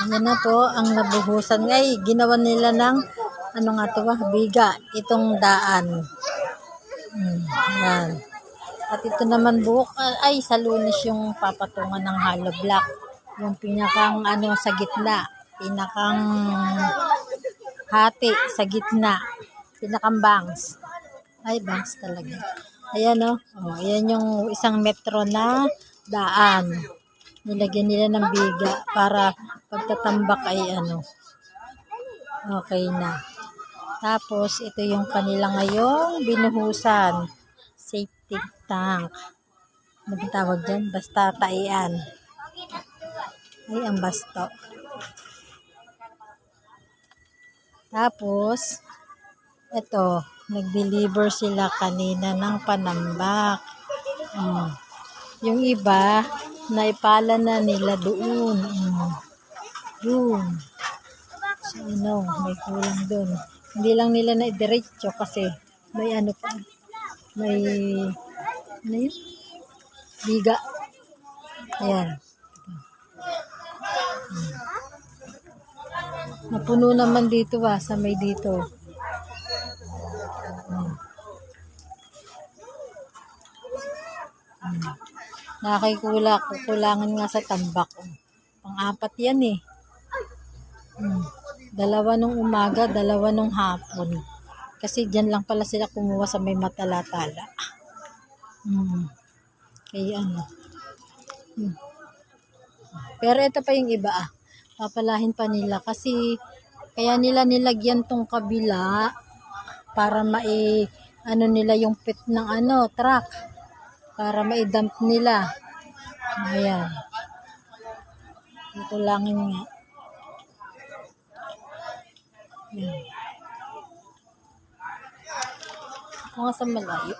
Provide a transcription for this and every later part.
Yan na po ang nabuhusan. Ay, ginawa nila ng ano nga to ba? Biga. Itong daan. Yan. At ito naman buhok. Ay, sa Lunes yung papatungan ng hollow block. Yung pinakang ano sa gitna. Pinakang hati sa gitna. Pinakang bangs. Ay, bangs talaga. Ayan o. Oh, ayan yung isang metro na daan. Nilagyan nila ng biga para pagtatambak ay ano. Okay na. Tapos, ito yung kanila ngayong binuhusan. Safety tank. Ano ba tawag dyan? Basta taian. Ay, ang basto. Tapos, ito, nag-deliver sila kanina ng panambak. Yung iba, naipala na nila doon. Doon. So, ano, may kulang doon. Hindi lang nila na-diretso kasi may ano pa. May, ano yun? Biga. Ayan. Napuno naman dito sa may dito. Kukulangan nga sa tambak. Pang-apat yan eh. Dalawa nung umaga, dalawa nung hapon. Kasi dyan lang pala sila kumuha sa may Matalatala. Kaya ano. Pero ito pa yung iba papalahin pa nila kasi kaya nila nilagyan tong kabila para ano nila yung pit ng truck para mai-dump nila. Ayan. Ito lang nga. Ayan. Ito nga sa malayo.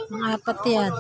Mga apat yan.